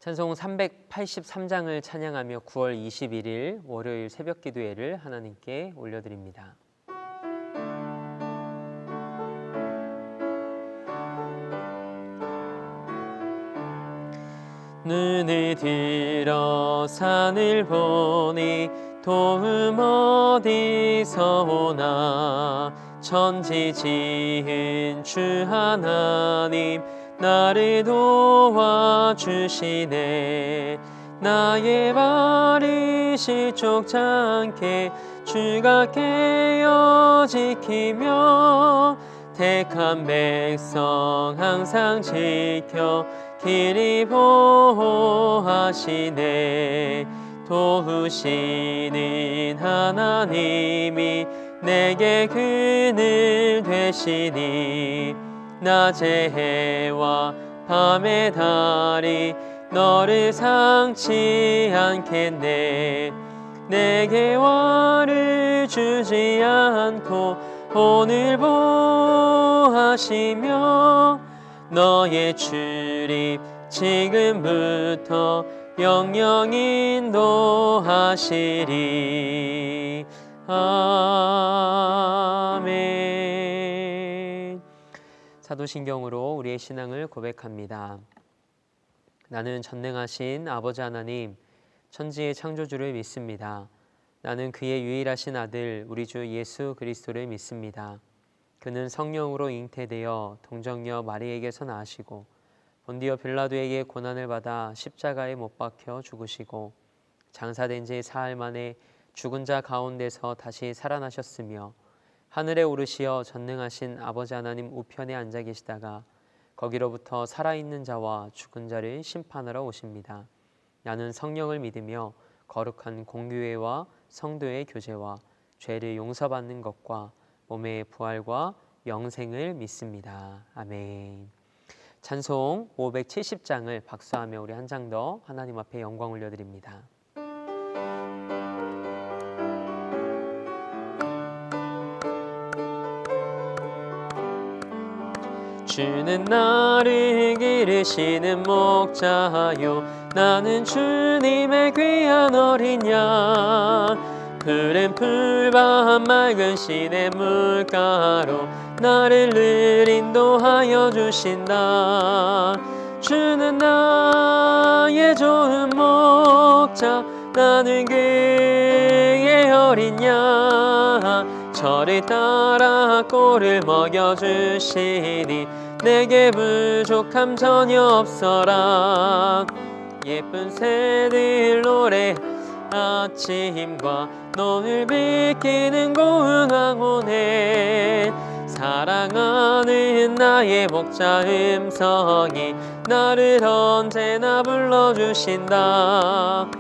찬송 383장을 찬양하며 9월 21일 월요일 새벽 기도회를 하나님께 올려드립니다. 눈을 들어 산을 보니 도움 어디서 오나. 천지 지은 주 하나님 나를 도와주시네. 나의 발이 실족치 않게 주가 깨어 지키며 택한 백성 항상 지켜 길이 보호하시네. 도우시는 하나님이 내게 그늘 되시니 낮의 해와 밤의 달이 너를 상치 않겠네. 내게 화를 주지 않고 오늘 보호하시며 너의 출입 지금부터 영영 인도하시리. 아멘. 사도신경으로 우리의 신앙을 고백합니다. 나는 전능하신 아버지 하나님, 천지의 창조주를 믿습니다. 나는 그의 유일하신 아들 우리 주 예수 그리스도를 믿습니다. 그는 성령으로 잉태되어 동정녀 마리에게서 나시고 본디오 빌라도에게 고난을 받아 십자가에 못 박혀 죽으시고 장사된 지 사흘 만에 죽은 자 가운데서 다시 살아나셨으며 하늘에 오르시어 전능하신 아버지 하나님 우편에 앉아 계시다가 거기로부터 살아있는 자와 죽은 자를 심판하러 오십니다. 나는 성령을 믿으며 거룩한 공교회와 성도의 교제와 죄를 용서받는 것과 몸의 부활과 영생을 믿습니다. 아멘. 찬송 570장을 박수하며 우리 한 장 더 하나님 앞에 영광 올려드립니다. 주는 나를 기르시는 목자요, 나는 주님의 귀한 어린 양. 푸른 풀밭 맑은 시냇 물가로 나를 늘 인도하여 주신다. 주는 나의 좋은 목자, 나는 그의 어린 양. 저를 따라 꼴을 먹여주시니 내게 부족함 전혀 없어라. 예쁜 새들 노래 아침과 너를 비키는 고운 황혼에 사랑하는 나의 목자 음성이 나를 언제나 불러주신다.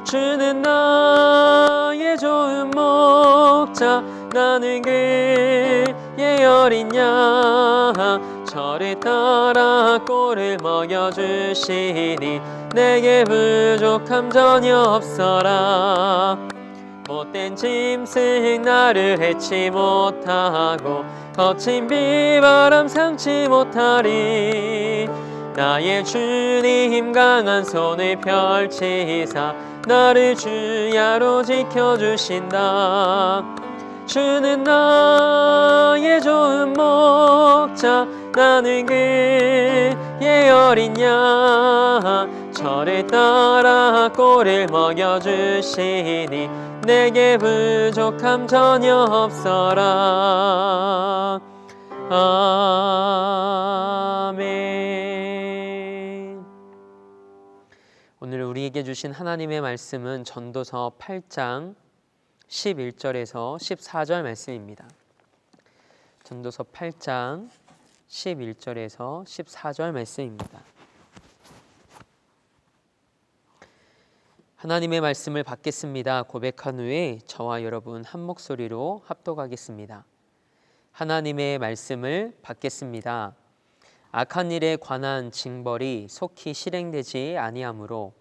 주는 나의 좋은 목자, 나는 그의 어린 양. 저를 따라 꼴을 먹여주시니 내게 부족함 전혀 없어라. 못된 짐승 나를 해치 못하고 거친 비바람 상치 못하리. 나의 주님 강한 손을 펼치사 나를 주야로 지켜주신다. 주는 나의 좋은 목자, 나는 그의 어린 양. 저를 따라 꼴을 먹여주시니 내게 부족함 전혀 없어라. 아멘. 오늘 우리에게 주신 하나님의 말씀은 전도서 8장 11절에서 14절 말씀입니다. 전도서 8장 11절에서 14절 말씀입니다. 하나님의 말씀을 받겠습니다. 고백한 후에 저와 여러분 한 목소리로 합독하겠습니다. 하나님의 말씀을 받겠습니다. 악한 일에 관한 징벌이 속히 실행되지 아니하므로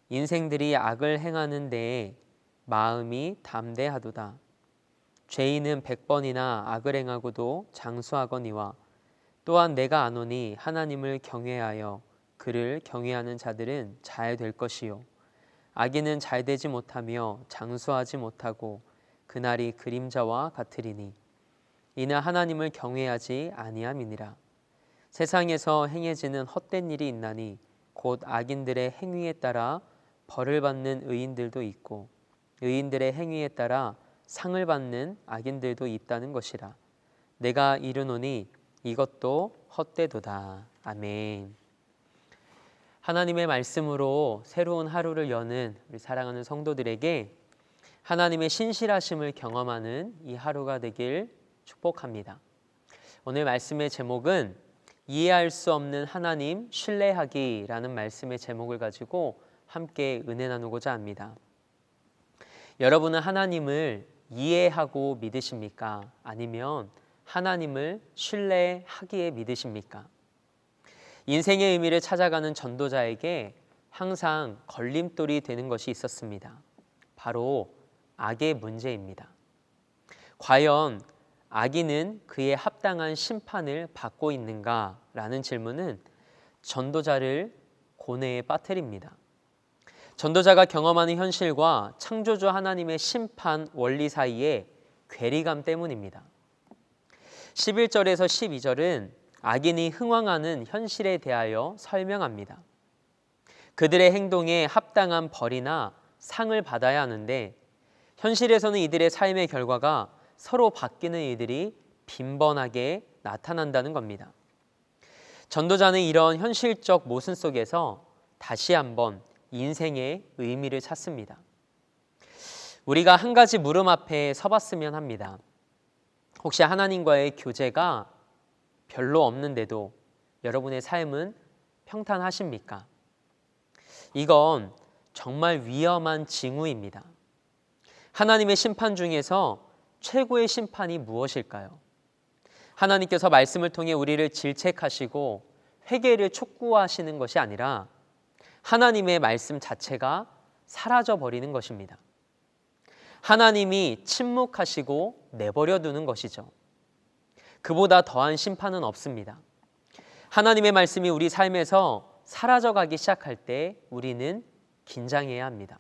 인생들이 악을 행하는 데에 마음이 담대하도다. 죄인은 100번이나 악을 행하고도 장수하거니와 또한 내가 아노니 하나님을 경외하여 그를 경외하는 자들은 잘 될 것이요 악인은 잘 되지 못하며 장수하지 못하고 그날이 그림자와 같으리니 이는 하나님을 경외하지 아니함이니라. 세상에서 행해지는 헛된 일이 있나니 곧 악인들의 행위에 따라 벌을 받는 의인들도 있고 의인들의 행위에 따라 상을 받는 악인들도 있다는 것이라. 내가 이르노니 이것도 헛되도다. 아멘. 하나님의 말씀으로 새로운 하루를 여는 우리 사랑하는 성도들에게 하나님의 신실하심을 경험하는 이 하루가 되길 축복합니다. 오늘 말씀의 제목은 이해할 수 없는 하나님 신뢰하기라는 말씀의 제목을 가지고 함께 은혜 나누고자 합니다. 여러분은 하나님을 이해하고 믿으십니까? 아니면 하나님을 신뢰하기에 믿으십니까? 인생의 의미를 찾아가는 전도자에게 항상 걸림돌이 되는 것이 있었습니다. 바로 악의 문제입니다. 과연 악인은 그에 합당한 심판을 받고 있는가라는 질문은 전도자를 고뇌에 빠뜨립니다. 전도자가 경험하는 현실과 창조주 하나님의 심판 원리 사이의 괴리감 때문입니다. 11절에서 12절은 악인이 흥황하는 현실에 대하여 설명합니다. 그들의 행동에 합당한 벌이나 상을 받아야 하는데 현실에서는 이들의 삶의 결과가 서로 바뀌는 일들이 빈번하게 나타난다는 겁니다. 전도자는 이런 현실적 모순 속에서 다시 한번 인생의 의미를 찾습니다. 우리가 한 가지 물음 앞에 서봤으면 합니다. 혹시 하나님과의 교제가 별로 없는데도 여러분의 삶은 평탄하십니까? 이건 정말 위험한 징후입니다. 하나님의 심판 중에서 최고의 심판이 무엇일까요? 하나님께서 말씀을 통해 우리를 질책하시고 회개를 촉구하시는 것이 아니라 하나님의 말씀 자체가 사라져 버리는 것입니다. 하나님이 침묵하시고 내버려 두는 것이죠. 그보다 더한 심판은 없습니다. 하나님의 말씀이 우리 삶에서 사라져가기 시작할 때 우리는 긴장해야 합니다.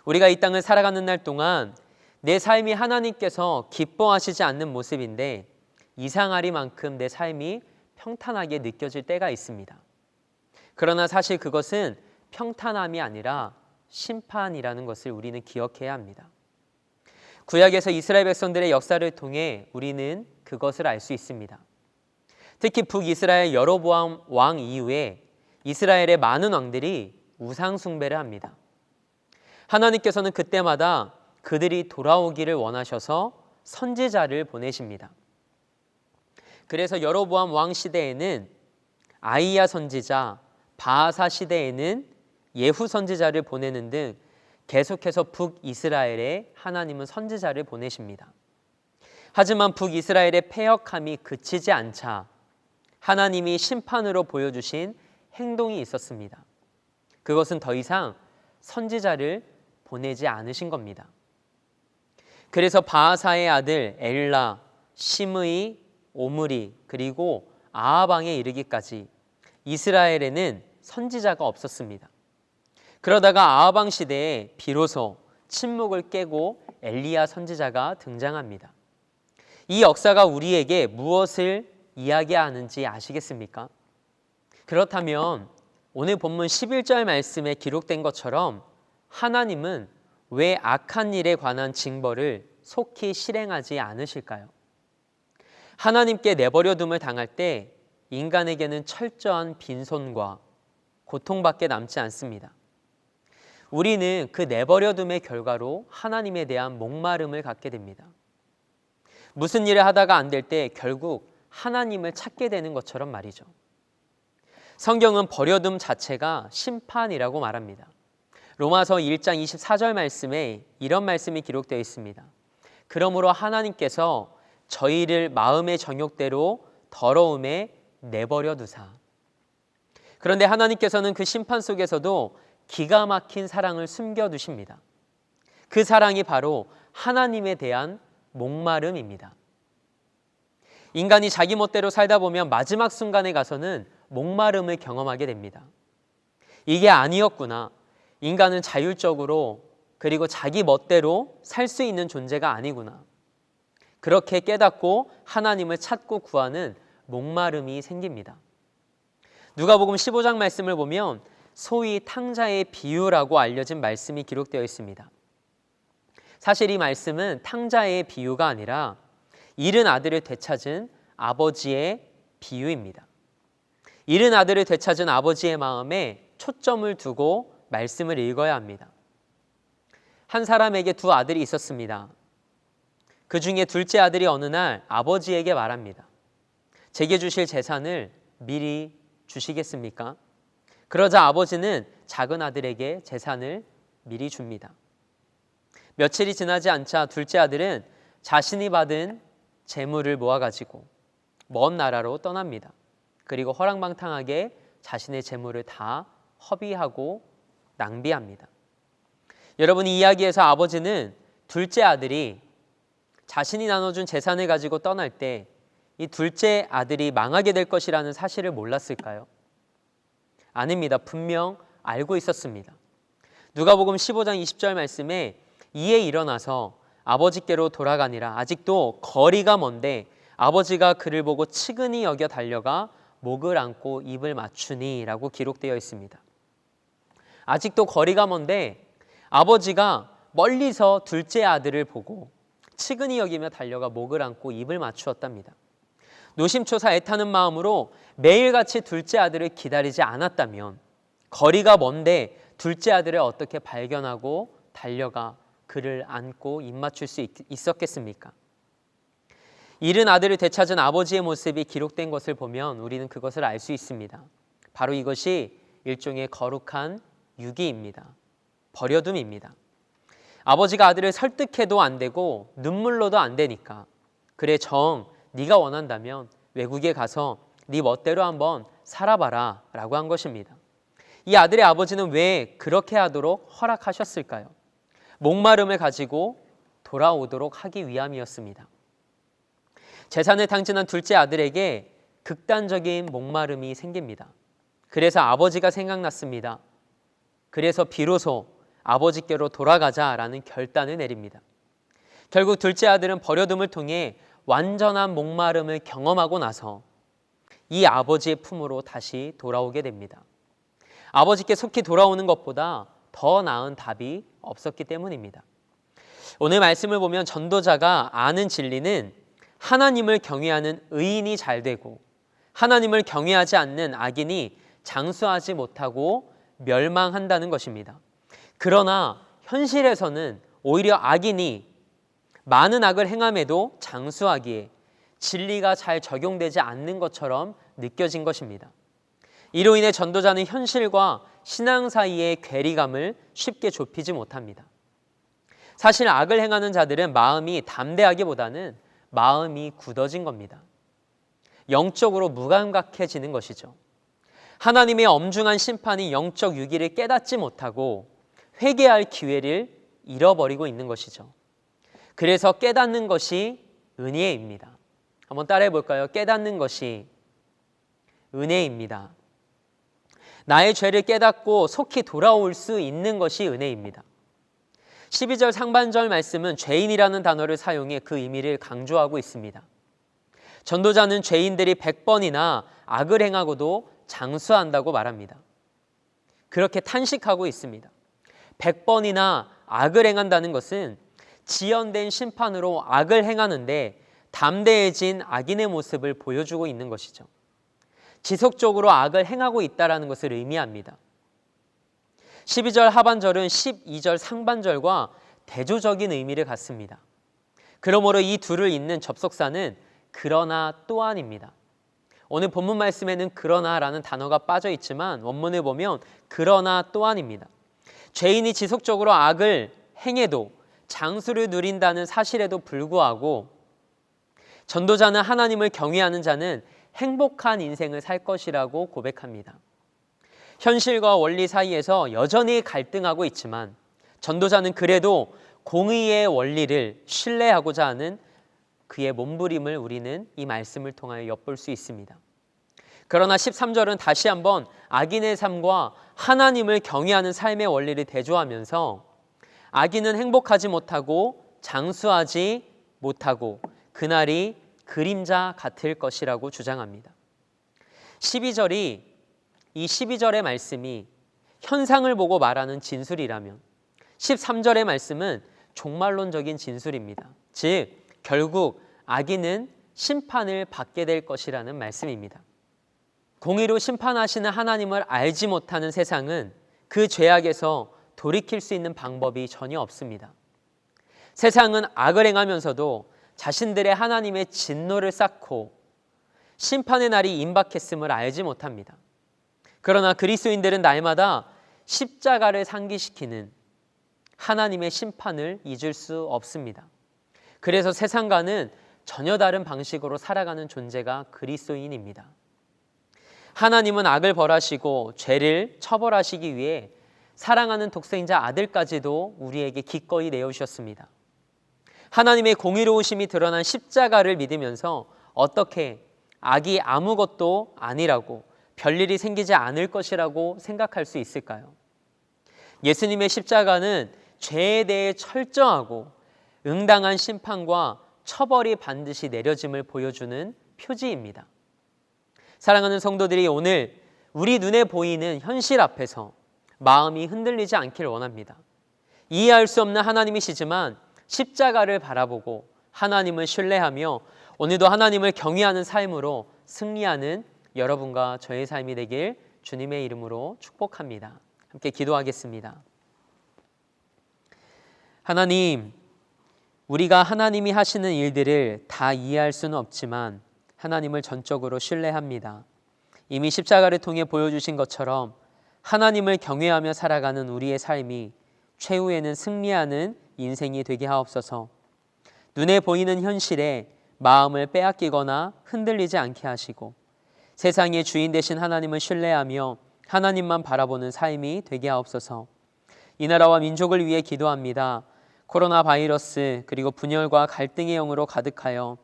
우리가 이 땅을 살아가는 날 동안 내 삶이 하나님께서 기뻐하시지 않는 모습인데 이상하리만큼 내 삶이 평탄하게 느껴질 때가 있습니다. 그러나 사실 그것은 평탄함이 아니라 심판이라는 것을 우리는 기억해야 합니다. 구약에서 이스라엘 백성들의 역사를 통해 우리는 그것을 알 수 있습니다. 특히 북이스라엘 여로보암 왕 이후에 이스라엘의 많은 왕들이 우상 숭배를 합니다. 하나님께서는 그때마다 그들이 돌아오기를 원하셔서 선지자를 보내십니다. 그래서 여로보암 왕 시대에는 아이야 선지자, 바아사 시대에는 예후 선지자를 보내는 등 계속해서 북이스라엘에 하나님은 선지자를 보내십니다. 하지만 북이스라엘의 패역함이 그치지 않자 하나님이 심판으로 보여주신 행동이 있었습니다. 그것은 더 이상 선지자를 보내지 않으신 겁니다. 그래서 바아사의 아들 엘라, 시므이, 오므리 그리고 아하방에 이르기까지 이스라엘에는 선지자가 없었습니다. 그러다가 아하방 시대에 비로소 침묵을 깨고 엘리야 선지자가 등장합니다. 이 역사가 우리에게 무엇을 이야기하는지 아시겠습니까? 그렇다면 오늘 본문 11절 말씀에 기록된 것처럼 하나님은 왜 악한 일에 관한 징벌을 속히 실행하지 않으실까요? 하나님께 내버려둠을 당할 때 인간에게는 철저한 빈손과 고통밖에 남지 않습니다. 우리는 그 내버려둠의 결과로 하나님에 대한 목마름을 갖게 됩니다. 무슨 일을 하다가 안 될 때 결국 하나님을 찾게 되는 것처럼 말이죠. 성경은 버려둠 자체가 심판이라고 말합니다. 로마서 1장 24절 말씀에 이런 말씀이 기록되어 있습니다. 그러므로 하나님께서 저희를 마음의 정욕대로 더러움에 내버려 두사. 그런데 하나님께서는 그 심판 속에서도 기가 막힌 사랑을 숨겨두십니다. 그 사랑이 바로 하나님에 대한 목마름입니다. 인간이 자기 멋대로 살다 보면 마지막 순간에 가서는 목마름을 경험하게 됩니다. 이게 아니었구나. 인간은 자율적으로 그리고 자기 멋대로 살 수 있는 존재가 아니구나. 그렇게 깨닫고 하나님을 찾고 구하는 목마름이 생깁니다. 누가복음 15장 말씀을 보면 소위 탕자의 비유라고 알려진 말씀이 기록되어 있습니다. 사실 이 말씀은 탕자의 비유가 아니라 잃은 아들을 되찾은 아버지의 비유입니다. 잃은 아들을 되찾은 아버지의 마음에 초점을 두고 말씀을 읽어야 합니다. 한 사람에게 두 아들이 있었습니다. 그 중에 둘째 아들이 어느 날 아버지에게 말합니다. 제게 주실 재산을 미리 주시겠습니까? 그러자 아버지는 작은 아들에게 재산을 미리 줍니다. 며칠이 지나지 않자 둘째 아들은 자신이 받은 재물을 모아가지고 먼 나라로 떠납니다. 그리고 허랑방탕하게 자신의 재물을 다 허비하고 낭비합니다. 여러분, 이 이야기에서 아버지는 둘째 아들이 자신이 나눠준 재산을 가지고 떠날 때 이 둘째 아들이 망하게 될 것이라는 사실을 몰랐을까요? 아닙니다. 분명 알고 있었습니다. 누가복음 15장 20절 말씀에 이에 일어나서 아버지께로 돌아가니라. 아직도 거리가 먼데 아버지가 그를 보고 측은히 여겨 달려가 목을 안고 입을 맞추니 라고 기록되어 있습니다. 아직도 거리가 먼데 아버지가 멀리서 둘째 아들을 보고 측은히 여기며 달려가 목을 안고 입을 맞추었답니다. 노심초사 애타는 마음으로 매일같이 둘째 아들을 기다리지 않았다면 거리가 먼데 둘째 아들을 어떻게 발견하고 달려가 그를 안고 입 맞출 수 있었겠습니까? 잃은 아들을 되찾은 아버지의 모습이 기록된 것을 보면 우리는 그것을 알 수 있습니다. 바로 이것이 일종의 거룩한 유기입니다. 버려둠입니다. 아버지가 아들을 설득해도 안 되고 눈물로도 안 되니까 그래 네가 원한다면 외국에 가서 네 멋대로 한번 살아봐라 라고 한 것입니다. 이 아들의 아버지는 왜 그렇게 하도록 허락하셨을까요? 목마름을 가지고 돌아오도록 하기 위함이었습니다. 재산을 탕진한 둘째 아들에게 극단적인 목마름이 생깁니다. 그래서 아버지가 생각났습니다. 그래서 비로소 아버지께로 돌아가자라는 결단을 내립니다. 결국 둘째 아들은 버려둠을 통해 완전한 목마름을 경험하고 나서 이 아버지의 품으로 다시 돌아오게 됩니다. 아버지께 속히 돌아오는 것보다 더 나은 답이 없었기 때문입니다. 오늘 말씀을 보면 전도자가 아는 진리는 하나님을 경외하는 의인이 잘 되고 하나님을 경외하지 않는 악인이 장수하지 못하고 멸망한다는 것입니다. 그러나 현실에서는 오히려 악인이 많은 악을 행함에도 장수하기에 진리가 잘 적용되지 않는 것처럼 느껴진 것입니다. 이로 인해 전도자는 현실과 신앙 사이의 괴리감을 쉽게 좁히지 못합니다. 사실 악을 행하는 자들은 마음이 담대하기보다는 마음이 굳어진 겁니다. 영적으로 무감각해지는 것이죠. 하나님의 엄중한 심판이 영적 유기를 깨닫지 못하고 회개할 기회를 잃어버리고 있는 것이죠. 그래서 깨닫는 것이 은혜입니다. 한번 따라해 볼까요? 깨닫는 것이 은혜입니다. 나의 죄를 깨닫고 속히 돌아올 수 있는 것이 은혜입니다. 12절 상반절 말씀은 죄인이라는 단어를 사용해 그 의미를 강조하고 있습니다. 전도자는 죄인들이 100번이나 악을 행하고도 장수한다고 말합니다. 그렇게 탄식하고 있습니다. 100번이나 악을 행한다는 것은 지연된 심판으로 악을 행하는데 담대해진 악인의 모습을 보여주고 있는 것이죠. 지속적으로 악을 행하고 있다는 것을 의미합니다. 12절 하반절은 12절 상반절과 대조적인 의미를 갖습니다. 그러므로 이 둘을 잇는 접속사는 그러나 또한입니다. 오늘 본문 말씀에는 그러나라는 단어가 빠져 있지만 원문을 보면 그러나 또한입니다. 죄인이 지속적으로 악을 행해도 장수를 누린다는 사실에도 불구하고 전도자는 하나님을 경외하는 자는 행복한 인생을 살 것이라고 고백합니다. 현실과 원리 사이에서 여전히 갈등하고 있지만 전도자는 그래도 공의의 원리를 신뢰하고자 하는 그의 몸부림을 우리는 이 말씀을 통하여 엿볼 수 있습니다. 그러나 13절은 다시 한번 악인의 삶과 하나님을 경외하는 삶의 원리를 대조하면서 악인은 행복하지 못하고 장수하지 못하고 그날이 그림자 같을 것이라고 주장합니다. 12절이 이 12절의 말씀이 현상을 보고 말하는 진술이라면 13절의 말씀은 종말론적인 진술입니다. 즉 결국 악인은 심판을 받게 될 것이라는 말씀입니다. 공의로 심판하시는 하나님을 알지 못하는 세상은 그 죄악에서 돌이킬 수 있는 방법이 전혀 없습니다. 세상은 악을 행하면서도 자신들의 하나님의 진노를 쌓고 심판의 날이 임박했음을 알지 못합니다. 그러나 그리스도인들은 날마다 십자가를 상기시키는 하나님의 심판을 잊을 수 없습니다. 그래서 세상과는 전혀 다른 방식으로 살아가는 존재가 그리스도인입니다. 하나님은 악을 벌하시고 죄를 처벌하시기 위해 사랑하는 독생자 아들까지도 우리에게 기꺼이 내어주셨습니다. 하나님의 공의로우심이 드러난 십자가를 믿으면서 어떻게 악이 아무것도 아니라고 별일이 생기지 않을 것이라고 생각할 수 있을까요? 예수님의 십자가는 죄에 대해 철저하고 응당한 심판과 처벌이 반드시 내려짐을 보여주는 표지입니다. 사랑하는 성도들이 오늘 우리 눈에 보이는 현실 앞에서 마음이 흔들리지 않기를 원합니다. 이해할 수 없는 하나님이시지만 십자가를 바라보고 하나님을 신뢰하며 오늘도 하나님을 경외하는 삶으로 승리하는 여러분과 저의 삶이 되길 주님의 이름으로 축복합니다. 함께 기도하겠습니다. 하나님, 우리가 하나님이 하시는 일들을 다 이해할 수는 없지만 하나님을 전적으로 신뢰합니다. 이미 십자가를 통해 보여주신 것처럼 하나님을 경외하며 살아가는 우리의 삶이 최후에는 승리하는 인생이 되게 하옵소서. 눈에 보이는 현실에 마음을 빼앗기거나 흔들리지 않게 하시고 세상의 주인 되신 하나님을 신뢰하며 하나님만 바라보는 삶이 되게 하옵소서. 이 나라와 민족을 위해 기도합니다. 코로나 바이러스 그리고 분열과 갈등의 영으로 가득하여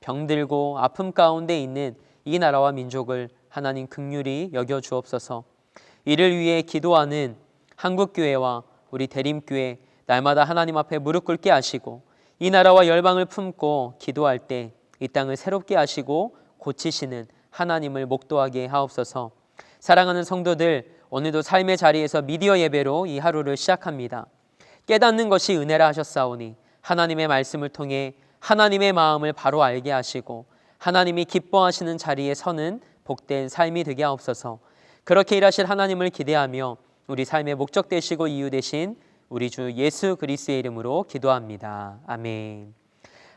병들고 아픔 가운데 있는 이 나라와 민족을 하나님 긍휼히 여겨 주옵소서. 이를 위해 기도하는 한국교회와 우리 대림교회 날마다 하나님 앞에 무릎 꿇게 하시고 이 나라와 열방을 품고 기도할 때 이 땅을 새롭게 하시고 고치시는 하나님을 목도하게 하옵소서. 사랑하는 성도들, 오늘도 삶의 자리에서 미디어 예배로 이 하루를 시작합니다. 깨닫는 것이 은혜라 하셨사오니 하나님의 말씀을 통해 하나님의 마음을 바로 알게 하시고 하나님이 기뻐하시는 자리에 서는 복된 삶이 되게 하옵소서. 그렇게 일하실 하나님을 기대하며 우리 삶의 목적 되시고 이유 되신 우리 주 예수 그리스도의 이름으로 기도합니다. 아멘.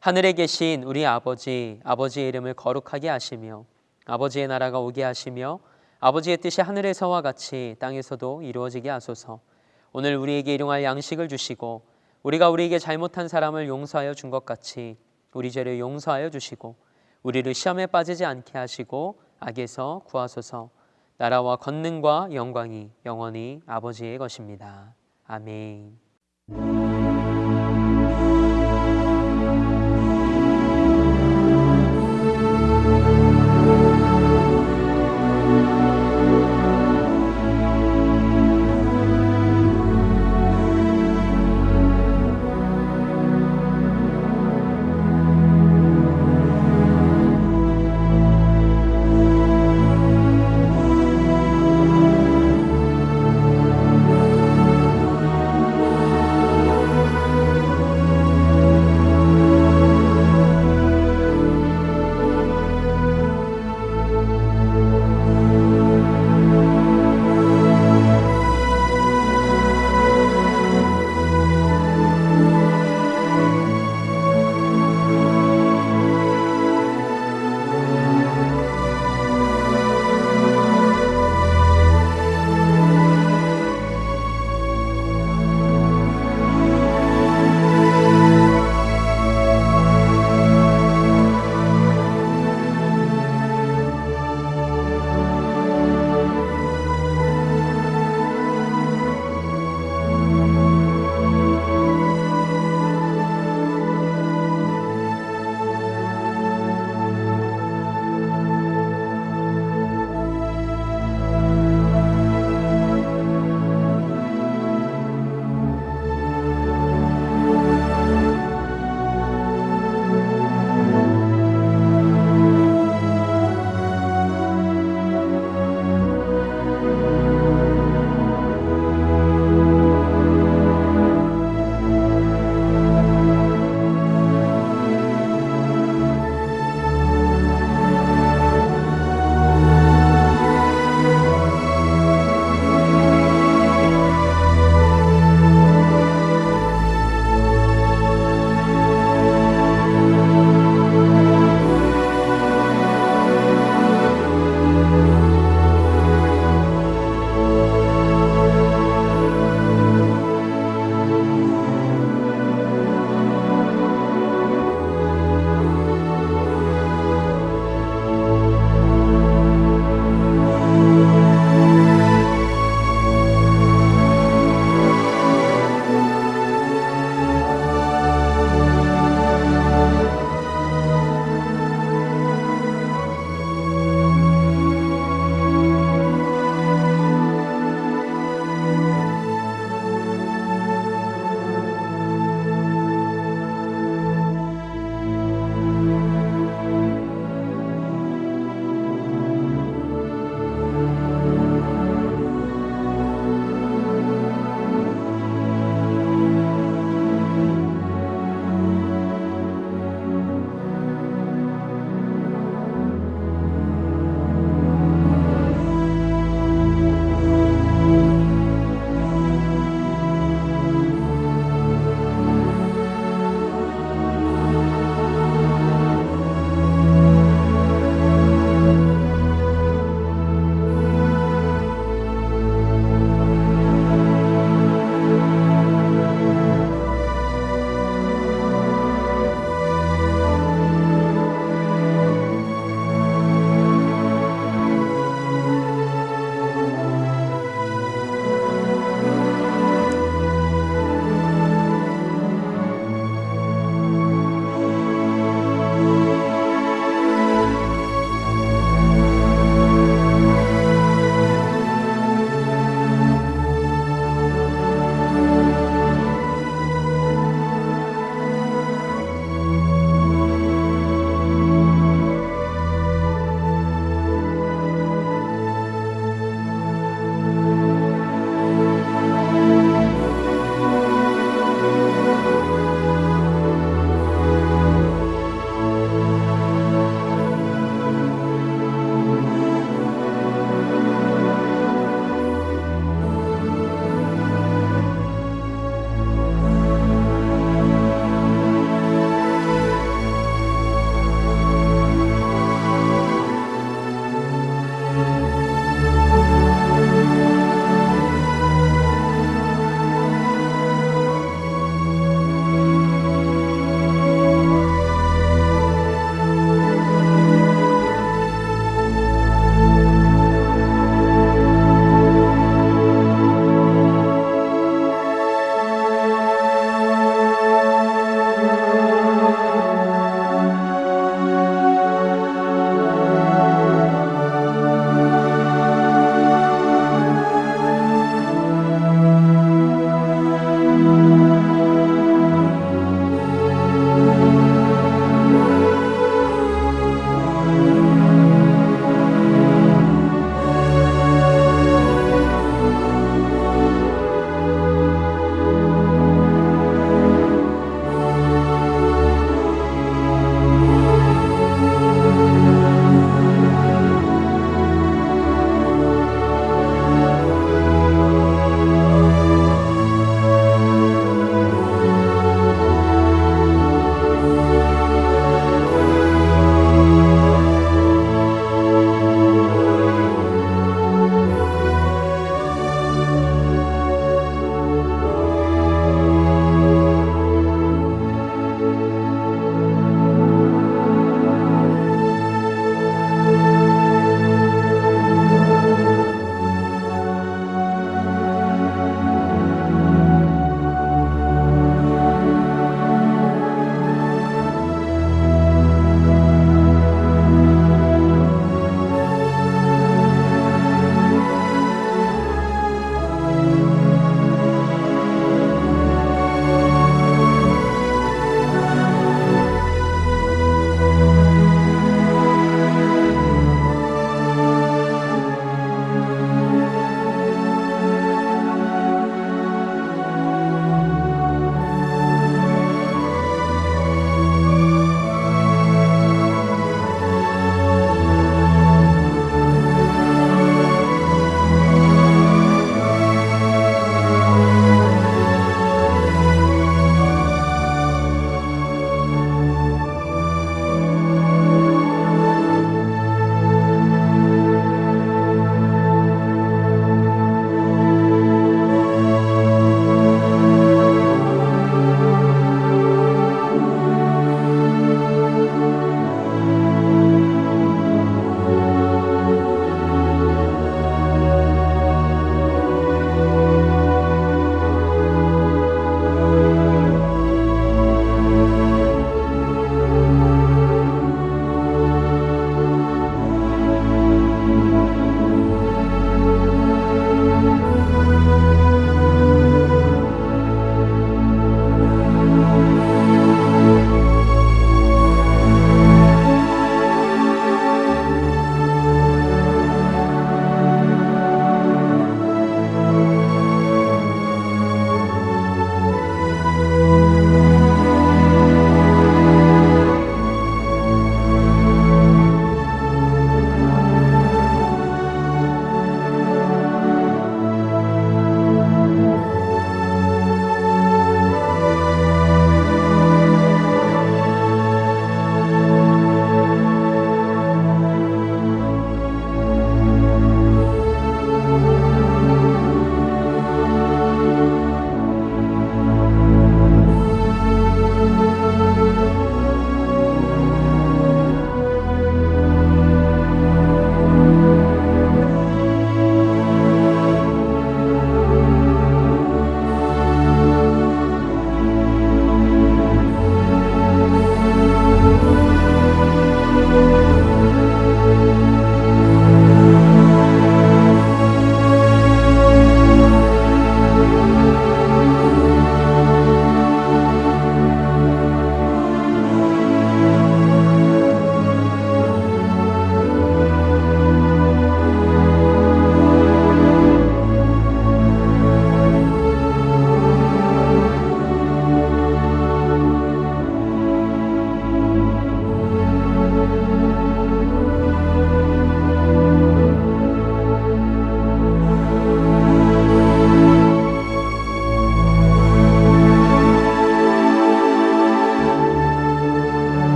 하늘에 계신 우리 아버지, 아버지의 이름을 거룩하게 하시며 아버지의 나라가 오게 하시며 아버지의 뜻이 하늘에서와 같이 땅에서도 이루어지게 하소서. 오늘 우리에게 일용할 양식을 주시고 우리가 우리에게 잘못한 사람을 용서하여 준 것 같이 우리 죄를 용서하여 주시고 우리를 시험에 빠지지 않게 하시고 악에서 구하소서. 나라와 권능과 영광이 영원히 아버지의 것입니다. 아멘.